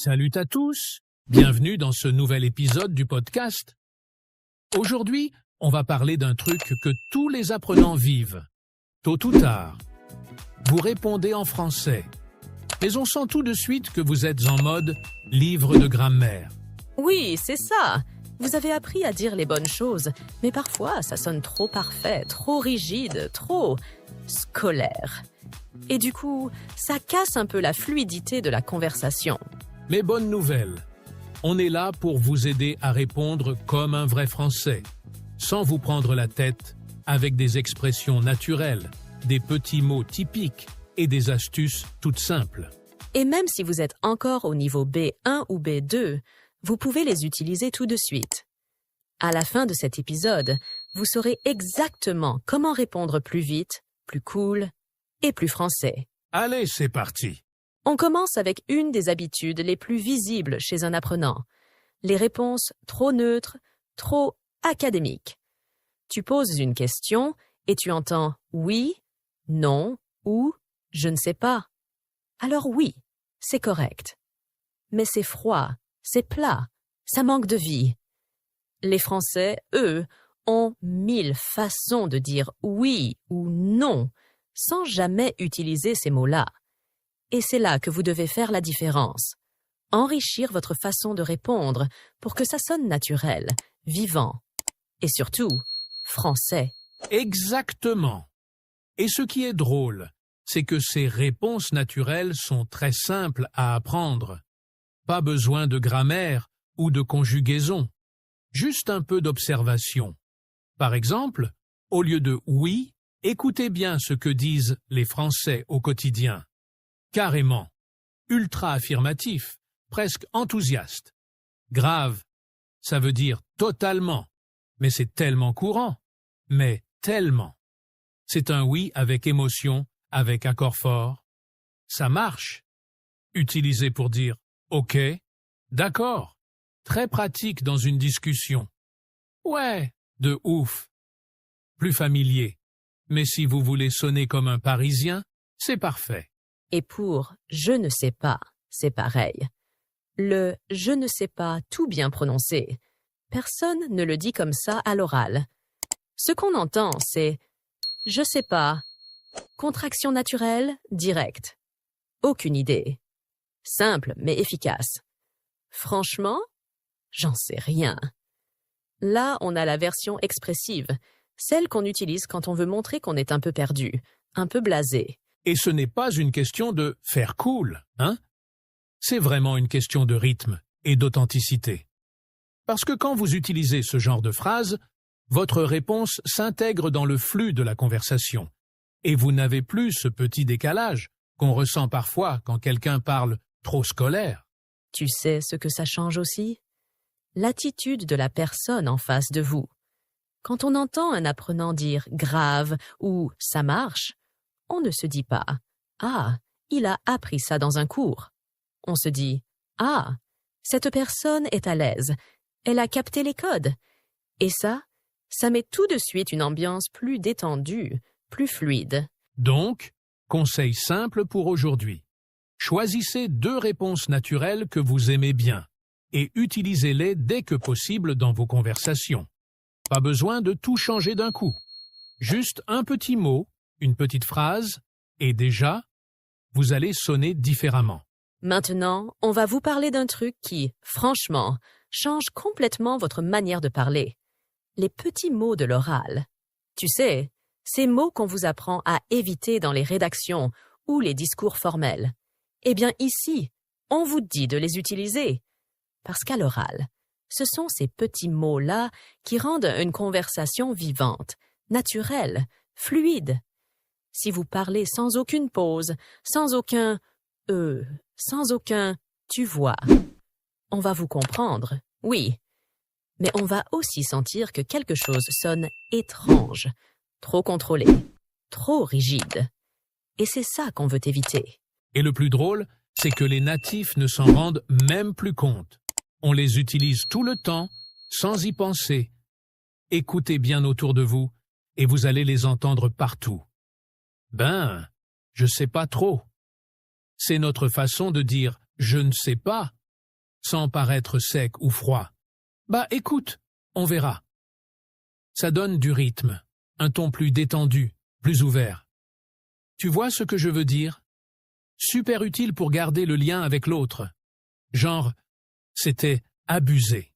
Salut à tous, bienvenue dans ce nouvel épisode du podcast. Aujourd'hui, on va parler d'un truc que tous les apprenants vivent. Tôt ou tard, vous répondez en français, mais on sent tout de suite que vous êtes en mode livre de grammaire. Oui, c'est ça. Vous avez appris à dire les bonnes choses, mais parfois ça sonne trop parfait, trop rigide, trop scolaire. Et du coup, ça casse un peu la fluidité de la conversation. Mais bonne nouvelle, on est là pour vous aider à répondre comme un vrai français, sans vous prendre la tête, avec des expressions naturelles, des petits mots typiques et des astuces toutes simples. Et même si vous êtes encore au niveau B1 ou B2, vous pouvez les utiliser tout de suite. À la fin de cet épisode, vous saurez exactement comment répondre plus vite, plus cool et plus français. Allez, c'est parti! On commence avec une des habitudes les plus visibles chez un apprenant. Les réponses trop neutres, trop académiques. Tu poses une question et tu entends « oui »,« non » ou « je ne sais pas ». Alors oui, c'est correct. Mais c'est froid, c'est plat, ça manque de vie. Les Français, eux, ont 1000 façons de dire « oui » ou « non » sans jamais utiliser ces mots-là. Et c'est là que vous devez faire la différence. Enrichir votre façon de répondre pour que ça sonne naturel, vivant et surtout français. Exactement. Et ce qui est drôle, c'est que ces réponses naturelles sont très simples à apprendre. Pas besoin de grammaire ou de conjugaison. Juste un peu d'observation. Par exemple, au lieu de « oui », écoutez bien ce que disent les Français au quotidien. Carrément, ultra affirmatif, presque enthousiaste. Grave, ça veut dire totalement, mais c'est tellement courant, mais tellement. C'est un oui avec émotion, avec accord fort. Ça marche. Utilisé pour dire OK, d'accord. Très pratique dans une discussion. Ouais, de ouf. Plus familier. Mais si vous voulez sonner comme un Parisien, c'est parfait. Et pour « je ne sais pas », c'est pareil. Le « je ne sais pas » tout bien prononcé. Personne ne le dit comme ça à l'oral. Ce qu'on entend, c'est « je sais pas », contraction naturelle, directe. Aucune idée. Simple mais efficace. Franchement, j'en sais rien. Là, on a la version expressive, celle qu'on utilise quand on veut montrer qu'on est un peu perdu, un peu blasé. Et ce n'est pas une question de faire cool, hein? C'est vraiment une question de rythme et d'authenticité. Parce que quand vous utilisez ce genre de phrase, votre réponse s'intègre dans le flux de la conversation. Et vous n'avez plus ce petit décalage qu'on ressent parfois quand quelqu'un parle trop scolaire. Tu sais ce que ça change aussi? L'attitude de la personne en face de vous. Quand on entend un apprenant dire « grave » ou « ça marche », on ne se dit pas « ah, il a appris ça dans un cours ». On se dit « ah, cette personne est à l'aise, elle a capté les codes ». Et ça met tout de suite une ambiance plus détendue, plus fluide. Donc, conseil simple pour aujourd'hui. Choisissez 2 réponses naturelles que vous aimez bien et utilisez-les dès que possible dans vos conversations. Pas besoin de tout changer d'un coup. Juste un petit mot, une petite phrase, et déjà, vous allez sonner différemment. Maintenant, on va vous parler d'un truc qui, franchement, change complètement votre manière de parler. Les petits mots de l'oral. Tu sais, ces mots qu'on vous apprend à éviter dans les rédactions ou les discours formels. Eh bien ici, on vous dit de les utiliser. Parce qu'à l'oral, ce sont ces petits mots-là qui rendent une conversation vivante, naturelle, fluide. Si vous parlez sans aucune pause, sans aucun « tu vois », on va vous comprendre, oui. Mais on va aussi sentir que quelque chose sonne étrange, trop contrôlé, trop rigide. Et c'est ça qu'on veut éviter. Et le plus drôle, c'est que les natifs ne s'en rendent même plus compte. On les utilise tout le temps, sans y penser. Écoutez bien autour de vous, et vous allez les entendre partout. Ben, je sais pas trop. C'est notre façon de dire « je ne sais pas » sans paraître sec ou froid. Bah écoute, on verra. Ça donne du rythme, un ton plus détendu, plus ouvert. Tu vois ce que je veux dire? Super utile pour garder le lien avec l'autre. Genre, c'était abusé.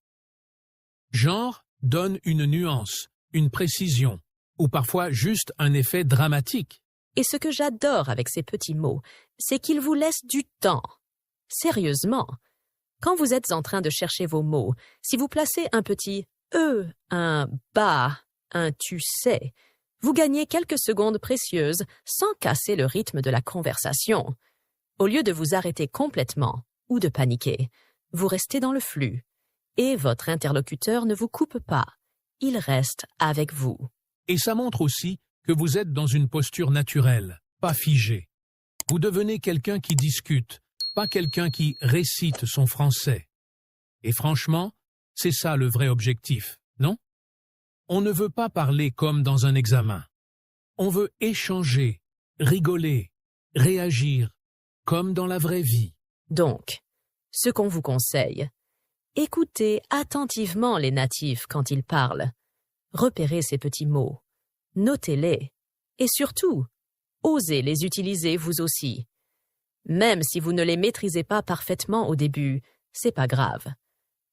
Genre donne une nuance, une précision, ou parfois juste un effet dramatique. Et ce que j'adore avec ces petits mots, c'est qu'ils vous laissent du temps. Sérieusement, quand vous êtes en train de chercher vos mots, si vous placez un petit « un « bah », un « tu sais », vous gagnez quelques secondes précieuses sans casser le rythme de la conversation. Au lieu de vous arrêter complètement ou de paniquer, vous restez dans le flux. Et votre interlocuteur ne vous coupe pas. Il reste avec vous. Et ça montre aussi que vous êtes dans une posture naturelle, pas figée. Vous devenez quelqu'un qui discute, pas quelqu'un qui récite son français. Et franchement, c'est ça le vrai objectif, non? On ne veut pas parler comme dans un examen. On veut échanger, rigoler, réagir, comme dans la vraie vie. Donc, ce qu'on vous conseille, écoutez attentivement les natifs quand ils parlent. Repérez ces petits mots, notez-les, et surtout, osez les utiliser vous aussi. Même si vous ne les maîtrisez pas parfaitement au début, c'est pas grave.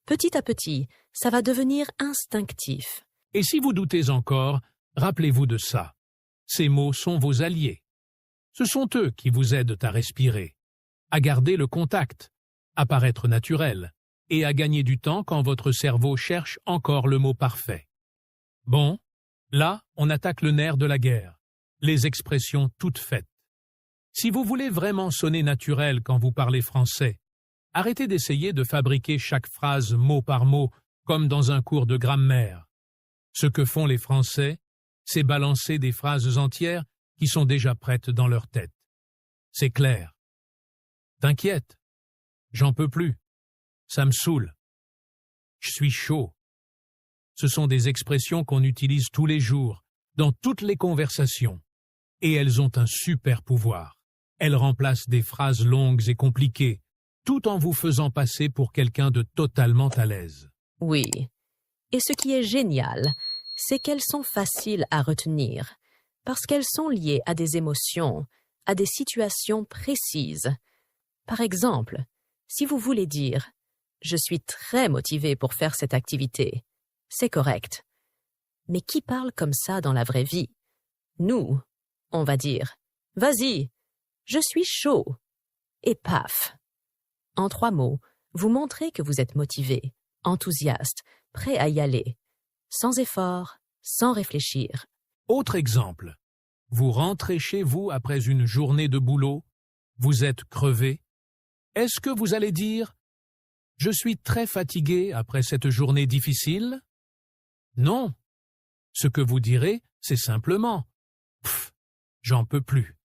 Petit à petit, ça va devenir instinctif. Et si vous doutez encore, rappelez-vous de ça. Ces mots sont vos alliés. Ce sont eux qui vous aident à respirer, à garder le contact, à paraître naturel, et à gagner du temps quand votre cerveau cherche encore le mot parfait. Bon, là, on attaque le nerf de la guerre, les expressions toutes faites. Si vous voulez vraiment sonner naturel quand vous parlez français, arrêtez d'essayer de fabriquer chaque phrase mot par mot comme dans un cours de grammaire. Ce que font les Français, c'est balancer des phrases entières qui sont déjà prêtes dans leur tête. C'est clair. T'inquiète, j'en peux plus. Ça me saoule. Je suis chaud. Ce sont des expressions qu'on utilise tous les jours, dans toutes les conversations. Et elles ont un super pouvoir. Elles remplacent des phrases longues et compliquées, tout en vous faisant passer pour quelqu'un de totalement à l'aise. Oui. Et ce qui est génial, c'est qu'elles sont faciles à retenir, parce qu'elles sont liées à des émotions, à des situations précises. Par exemple, si vous voulez dire « Je suis très motivé pour faire cette activité », c'est correct. Mais qui parle comme ça dans la vraie vie? Nous, on va dire « Vas-y, je suis chaud » et paf. En 3 mots, vous montrez que vous êtes motivé, enthousiaste, prêt à y aller, sans effort, sans réfléchir. Autre exemple, vous rentrez chez vous après une journée de boulot, vous êtes crevé. Est-ce que vous allez dire « Je suis très fatigué après cette journée difficile » ? Non. Ce que vous direz, c'est simplement « Pff, j'en peux plus ».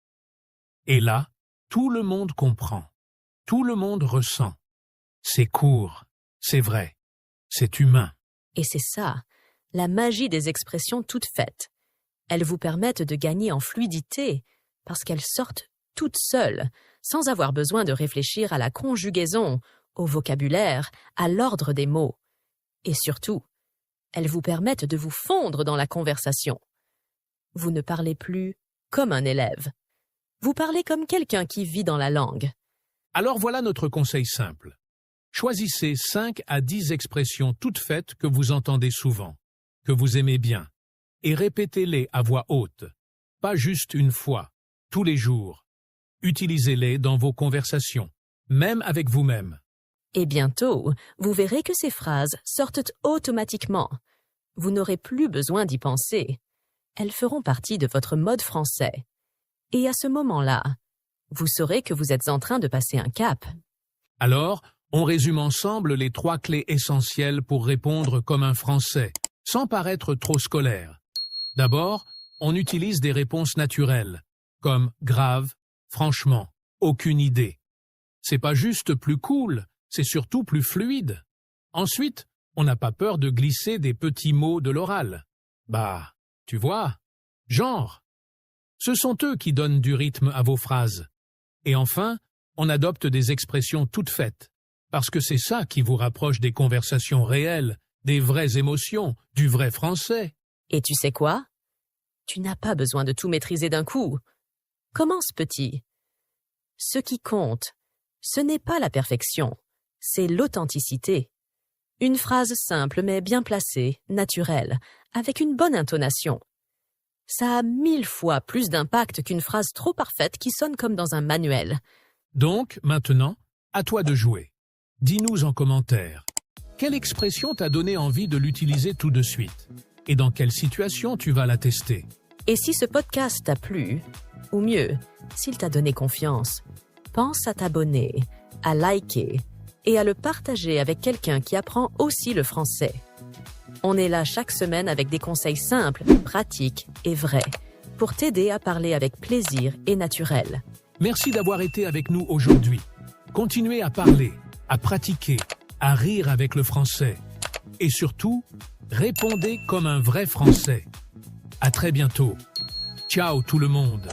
Et là, tout le monde comprend, tout le monde ressent. C'est court, c'est vrai, c'est humain. Et c'est ça, la magie des expressions toutes faites. Elles vous permettent de gagner en fluidité, parce qu'elles sortent toutes seules, sans avoir besoin de réfléchir à la conjugaison, au vocabulaire, à l'ordre des mots. Et surtout, elles vous permettent de vous fondre dans la conversation. Vous ne parlez plus comme un élève. Vous parlez comme quelqu'un qui vit dans la langue. Alors voilà notre conseil simple. Choisissez 5 à 10 expressions toutes faites que vous entendez souvent, que vous aimez bien, et répétez-les à voix haute, pas juste une fois, tous les jours. Utilisez-les dans vos conversations, même avec vous-même. Et bientôt, vous verrez que ces phrases sortent automatiquement. Vous n'aurez plus besoin d'y penser. Elles feront partie de votre mode français. Et à ce moment-là, vous saurez que vous êtes en train de passer un cap. Alors, on résume ensemble les 3 clés essentielles pour répondre comme un Français, sans paraître trop scolaire. D'abord, on utilise des réponses naturelles, comme « grave »,« franchement »,« aucune idée ». C'est pas juste plus cool, c'est surtout plus fluide. Ensuite, on n'a pas peur de glisser des petits mots de l'oral. Bah, tu vois, genre. Ce sont eux qui donnent du rythme à vos phrases. Et enfin, on adopte des expressions toutes faites. parce que c'est ça qui vous rapproche des conversations réelles, des vraies émotions, du vrai français. Et tu sais quoi? Tu n'as pas besoin de tout maîtriser d'un coup. Commence petit. Ce qui compte, ce n'est pas la perfection, c'est l'authenticité. Une phrase simple mais bien placée, naturelle, avec une bonne intonation. Ça a 1000 fois plus d'impact qu'une phrase trop parfaite qui sonne comme dans un manuel. Donc, maintenant, à toi de jouer. Dis-nous en commentaire. Quelle expression t'a donné envie de l'utiliser tout de suite? Et dans quelle situation tu vas la tester? Et si ce podcast t'a plu, ou mieux, s'il t'a donné confiance, pense à t'abonner, à liker et à le partager avec quelqu'un qui apprend aussi le français. On est là chaque semaine avec des conseils simples, pratiques et vrais pour t'aider à parler avec plaisir et naturel. Merci d'avoir été avec nous aujourd'hui. Continuez à parler, à pratiquer, à rire avec le français. Et surtout, répondez comme un vrai Français. À très bientôt. Ciao tout le monde.